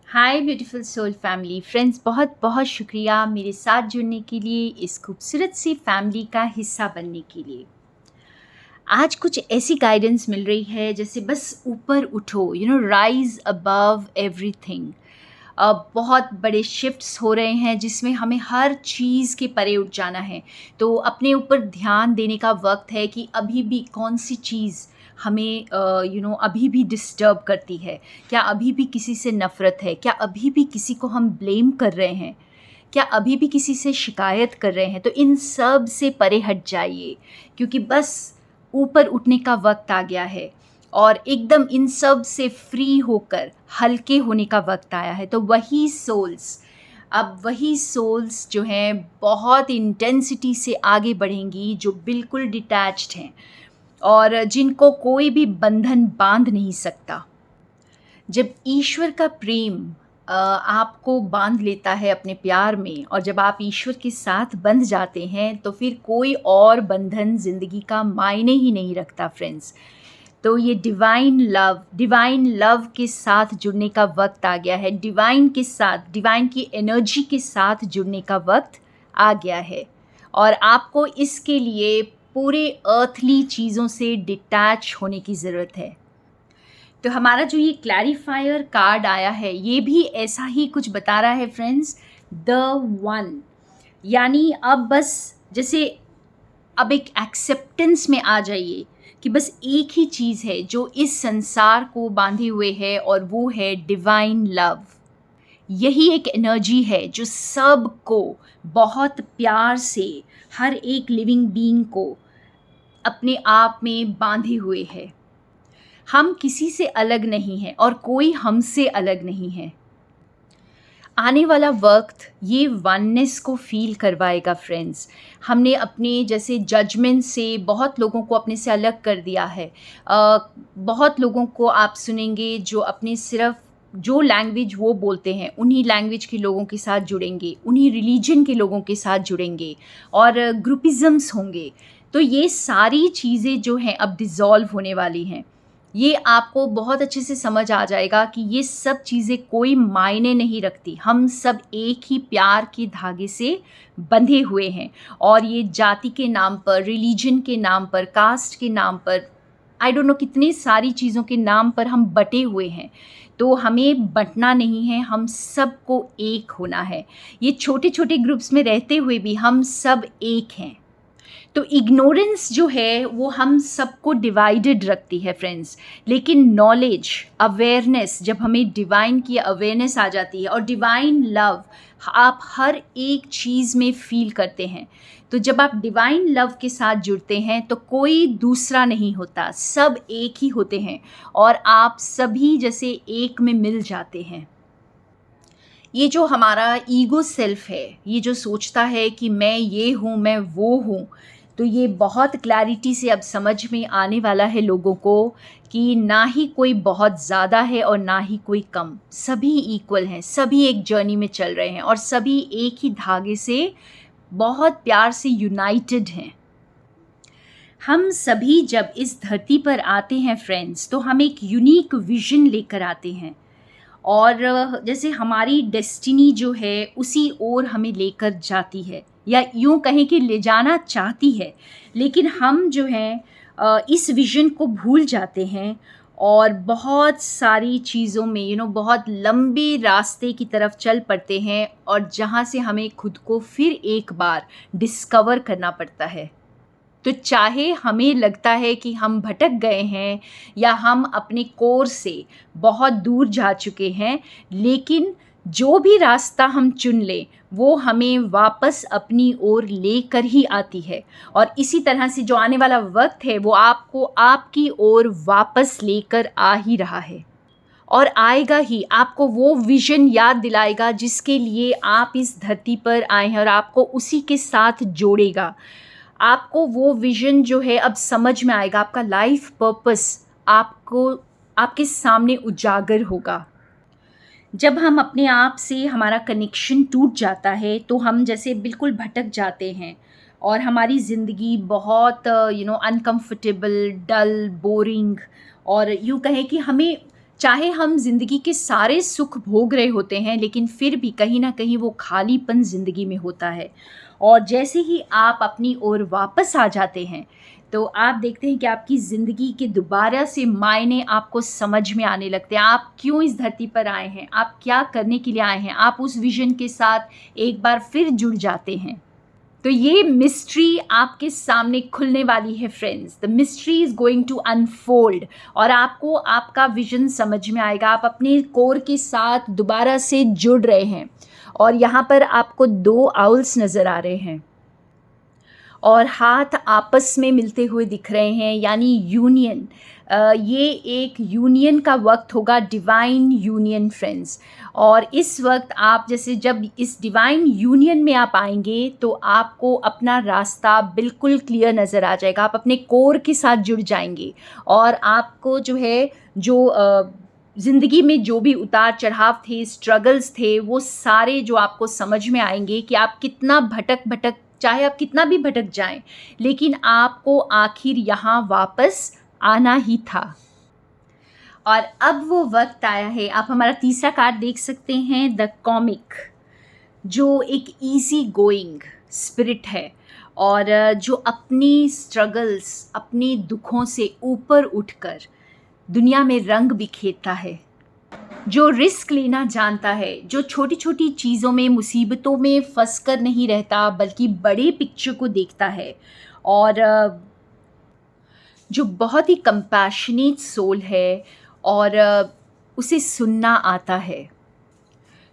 हाय beautiful soul family friends, बहुत बहुत शुक्रिया मेरे साथ जुड़ने के लिए, इस खूबसूरत सी फैमिली का हिस्सा बनने के लिए। आज कुछ ऐसी गाइडेंस मिल रही है जैसे बस ऊपर उठो, राइज अबव एवरीथिंग। बहुत बड़े शिफ्ट्स हो रहे हैं जिसमें हमें हर चीज़ के परे उठ जाना है। तो अपने ऊपर ध्यान देने का वक्त है कि अभी भी कौन सी चीज़ हमें अभी भी डिस्टर्ब करती है। क्या अभी भी किसी से नफ़रत है? क्या अभी भी किसी को हम ब्लेम कर रहे हैं? क्या अभी भी किसी से शिकायत कर रहे हैं? तो इन सब से परे हट जाइए, क्योंकि बस ऊपर उठने का वक्त आ गया है और एकदम इन सब से फ्री होकर हल्के होने का वक्त आया है। तो वही सोल्स जो हैं बहुत इंटेंसिटी से आगे बढ़ेंगी, जो बिल्कुल डिटैच्ड हैं और जिनको कोई भी बंधन बांध नहीं सकता। जब ईश्वर का प्रेम आपको बांध लेता है अपने प्यार में, और जब आप ईश्वर के साथ बंध जाते हैं, तो फिर कोई और बंधन ज़िंदगी का मायने ही नहीं रखता फ्रेंड्स। तो ये डिवाइन लव के साथ जुड़ने का वक्त आ गया है। डिवाइन के साथ, डिवाइन की एनर्जी के साथ जुड़ने का वक्त आ गया है। और आपको इसके लिए पूरे अर्थली चीज़ों से डिटैच होने की ज़रूरत है। तो हमारा जो ये क्लैरिफायर कार्ड आया है, ये भी ऐसा ही कुछ बता रहा है फ्रेंड्स। द वन, यानी अब बस जैसे अब एक एक्सेप्टेंस में आ जाइए कि बस एक ही चीज़ है जो इस संसार को बांधे हुए है, और वो है डिवाइन लव। यही एक एनर्जी है जो सबको बहुत प्यार से, हर एक लिविंग बीइंग को अपने आप में बांधे हुए है। हम किसी से अलग नहीं हैं और कोई हमसे अलग नहीं है। आने वाला वक्त ये वननेस को फील करवाएगा फ्रेंड्स। हमने अपने जैसे जजमेंट से बहुत लोगों को अपने से अलग कर दिया है। बहुत लोगों को आप सुनेंगे जो अपने सिर्फ जो लैंग्वेज वो बोलते हैं उन्हीं लैंग्वेज के लोगों के साथ जुड़ेंगे, उन्हीं रिलीजन के लोगों के साथ जुड़ेंगे और ग्रुपिज़म्स होंगे। तो ये सारी चीज़ें जो हैं अब डिज़ोल्व होने वाली हैं। ये आपको बहुत अच्छे से समझ आ जाएगा कि ये सब चीज़ें कोई मायने नहीं रखती। हम सब एक ही प्यार के धागे से बंधे हुए हैं, और ये जाति के नाम पर, रिलीजन के नाम पर, कास्ट के नाम पर, आई डोंट नो कितनी सारी चीज़ों के नाम पर हम बटे हुए हैं। तो हमें बंटना नहीं है, हम सबको एक होना है। ये छोटे छोटे ग्रुप्स में रहते हुए भी हम सब एक हैं। तो इग्नोरेंस जो है वो हम सबको डिवाइडेड रखती है फ्रेंड्स। लेकिन नॉलेज, अवेयरनेस, जब हमें डिवाइन की अवेयरनेस आ जाती है और डिवाइन लव आप हर एक चीज़ में फील करते हैं, तो जब आप डिवाइन लव के साथ जुड़ते हैं तो कोई दूसरा नहीं होता, सब एक ही होते हैं और आप सभी जैसे एक में मिल जाते हैं। ये जो हमारा ईगो सेल्फ है, ये जो सोचता है कि मैं ये हूँ, मैं वो हूँ, तो ये बहुत क्लैरिटी से अब समझ में आने वाला है लोगों को कि ना ही कोई बहुत ज़्यादा है और ना ही कोई कम। सभी इक्वल हैं, सभी एक जर्नी में चल रहे हैं और सभी एक ही धागे से बहुत प्यार से यूनाइटेड हैं। हम सभी जब इस धरती पर आते हैं फ्रेंड्स, तो हम एक यूनिक विजन लेकर आते हैं, और जैसे हमारी डेस्टिनी जो है उसी ओर हमें लेकर जाती है, या यूँ कहें कि ले जाना चाहती है। लेकिन हम जो हैं इस विज़न को भूल जाते हैं और बहुत सारी चीज़ों में बहुत लंबे रास्ते की तरफ चल पड़ते हैं, और जहाँ से हमें खुद को फिर एक बार डिस्कवर करना पड़ता है। तो चाहे हमें लगता है कि हम भटक गए हैं या हम अपने कोर्स से बहुत दूर जा चुके हैं, लेकिन जो भी रास्ता हम चुन लें वो हमें वापस अपनी ओर लेकर ही आती है। और इसी तरह से जो आने वाला वक्त है वो आपको आपकी ओर वापस लेकर आ ही रहा है, और आएगा ही। आपको वो विज़न याद दिलाएगा जिसके लिए आप इस धरती पर आए हैं, और आपको उसी के साथ जोड़ेगा। आपको वो विज़न जो है अब समझ में आएगा, आपका लाइफ पर्पस आपको आपके सामने उजागर होगा। जब हम अपने आप से हमारा कनेक्शन टूट जाता है तो हम जैसे बिल्कुल भटक जाते हैं, और हमारी ज़िंदगी बहुत अनकंफर्टेबल, डल, बोरिंग, और यूँ कहें कि हमें चाहे हम ज़िंदगी के सारे सुख भोग रहे होते हैं, लेकिन फिर भी कहीं न कहीं वो खालीपन ज़िंदगी में होता है। और जैसे ही आप अपनी ओर वापस आ जाते हैं, तो आप देखते हैं कि आपकी ज़िंदगी के दोबारा से मायने आपको समझ में आने लगते हैं। आप क्यों इस धरती पर आए हैं? आप क्या करने के लिए आए हैं? आप उस विज़न के साथ एक बार फिर जुड़ जाते हैं। तो ये मिस्ट्री आपके सामने खुलने वाली है friends. The mystery is going to unfold और आपको आपका विजन समझ में आएगा। आप अपने कोर के साथ दोबारा से जुड़ रहे हैं और यहाँ पर आपको 2 आउल्स नज़र आ रहे हैं और हाथ आपस में मिलते हुए दिख रहे हैं, यानी यूनियन। ये एक यूनियन का वक्त होगा, डिवाइन यूनियन फ्रेंड्स। और इस वक्त आप जैसे जब इस डिवाइन यूनियन में आप आएंगे तो आपको अपना रास्ता बिल्कुल क्लियर नज़र आ जाएगा। आप अपने कोर के साथ जुड़ जाएंगे और आपको जो है ज़िंदगी में जो भी उतार चढ़ाव थे, स्ट्रगल्स थे, वो सारे जो आपको समझ में आएंगे कि आप कितना भटक चाहे आप कितना भी भटक जाएं, लेकिन आपको आखिर यहाँ वापस आना ही था। और अब वो वक्त आया है। आप हमारा तीसरा कार्ड देख सकते हैं, द कॉमिक, जो एक इजी गोइंग स्पिरिट है और जो अपनी स्ट्रगल्स, अपने दुखों से ऊपर उठकर दुनिया में रंग बिखेरता है, जो रिस्क लेना जानता है, जो छोटी छोटी चीज़ों में, मुसीबतों में फंस कर नहीं रहता बल्कि बड़े पिक्चर को देखता है, और जो बहुत ही कंपैशनेट सोल है और उसे सुनना आता है,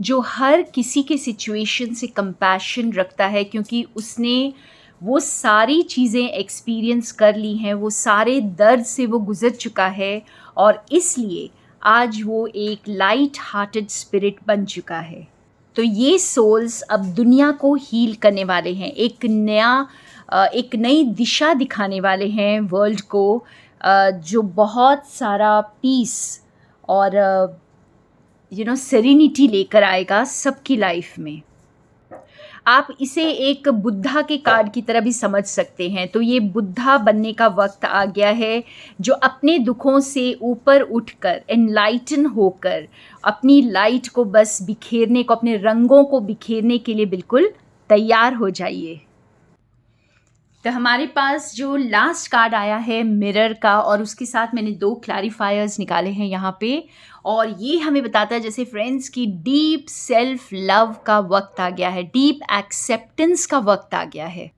जो हर किसी के सिचुएशन से कंपैशन रखता है क्योंकि उसने वो सारी चीज़ें एक्सपीरियंस कर ली हैं, वो सारे दर्द से वो गुज़र चुका है और इसलिए आज वो एक लाइट हार्टेड स्पिरिट बन चुका है। तो ये सोल्स अब दुनिया को हील करने वाले हैं, एक नई दिशा दिखाने वाले हैं वर्ल्ड को, जो बहुत सारा पीस और सेरेनिटी लेकर आएगा सबकी लाइफ में। आप इसे एक बुद्धा के कार्ड की तरह भी समझ सकते हैं। तो ये बुद्धा बनने का वक्त आ गया है, जो अपने दुखों से ऊपर उठकर, एनलाइटन होकर अपनी लाइट को बस बिखेरने को, अपने रंगों को बिखेरने के लिए बिल्कुल तैयार हो जाइए। तो हमारे पास जो लास्ट कार्ड आया है मिरर का, और उसके साथ मैंने 2 क्लैरिफायर्स निकाले हैं यहाँ पे, और ये हमें बताता है जैसे फ्रेंड्स की डीप सेल्फ लव का वक्त आ गया है, डीप एक्सेप्टेंस का वक्त आ गया है।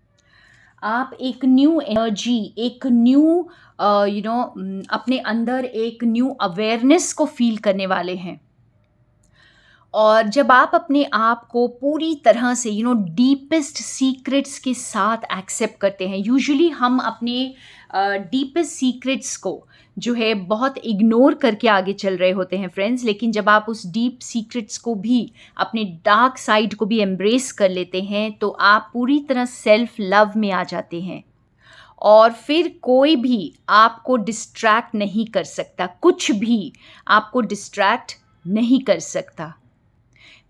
आप एक न्यू एनर्जी, एक न्यू अपने अंदर एक न्यू अवेयरनेस को फील करने वाले हैं। और जब आप अपने आप को पूरी तरह से डीपेस्ट सीक्रेट्स के साथ एक्सेप्ट करते हैं, यूजुअली हम अपने डीपेस्ट सीक्रेट्स को जो है बहुत इग्नोर करके आगे चल रहे होते हैं फ्रेंड्स, लेकिन जब आप उस डीप सीक्रेट्स को भी, अपने डार्क साइड को भी एम्ब्रेस कर लेते हैं, तो आप पूरी तरह सेल्फ लव में आ जाते हैं और फिर कोई भी आपको डिस्ट्रैक्ट नहीं कर सकता, कुछ भी आपको डिस्ट्रैक्ट नहीं कर सकता।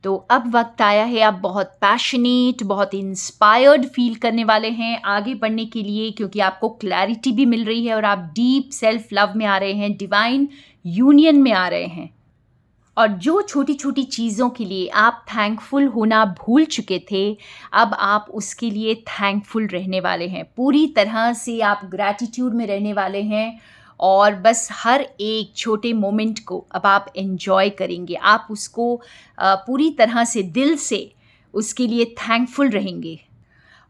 तो अब वक्त आया है, आप बहुत पैशनेट, बहुत इंस्पायर्ड फील करने वाले हैं आगे बढ़ने के लिए, क्योंकि आपको क्लैरिटी भी मिल रही है और आप डीप सेल्फ लव में आ रहे हैं, डिवाइन यूनियन में आ रहे हैं। और जो छोटी छोटी चीज़ों के लिए आप थैंकफुल होना भूल चुके थे, अब आप उसके लिए थैंकफुल रहने वाले हैं। पूरी तरह से आप ग्रैटिट्यूड में रहने वाले हैं और बस हर एक छोटे मोमेंट को अब आप एंजॉय करेंगे। आप उसको पूरी तरह से दिल से उसके लिए थैंकफुल रहेंगे।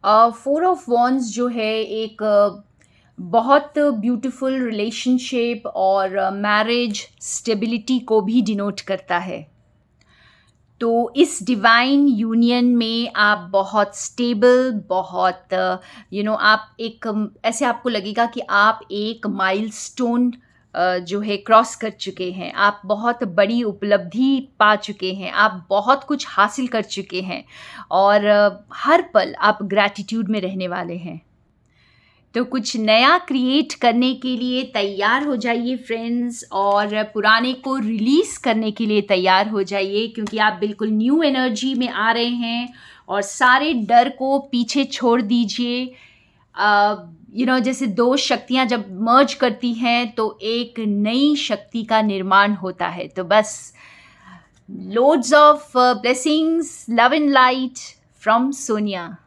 4 ऑफ वॉन्ड्स जो है एक बहुत ब्यूटीफुल रिलेशनशिप और मैरिज स्टेबिलिटी को भी डिनोट करता है। तो इस डिवाइन यूनियन में आप बहुत स्टेबल, बहुत आप एक ऐसे आपको लगेगा कि आप एक माइलस्टोन जो है क्रॉस कर चुके हैं, आप बहुत बड़ी उपलब्धि पा चुके हैं, आप बहुत कुछ हासिल कर चुके हैं और हर पल आप ग्रैटिट्यूड में रहने वाले हैं। तो कुछ नया क्रिएट करने के लिए तैयार हो जाइए फ्रेंड्स, और पुराने को रिलीज़ करने के लिए तैयार हो जाइए, क्योंकि आप बिल्कुल न्यू एनर्जी में आ रहे हैं और सारे डर को पीछे छोड़ दीजिए। जैसे दो शक्तियाँ जब मर्ज करती हैं तो एक नई शक्ति का निर्माण होता है. तो बस loads of blessings, love and light from Sonia.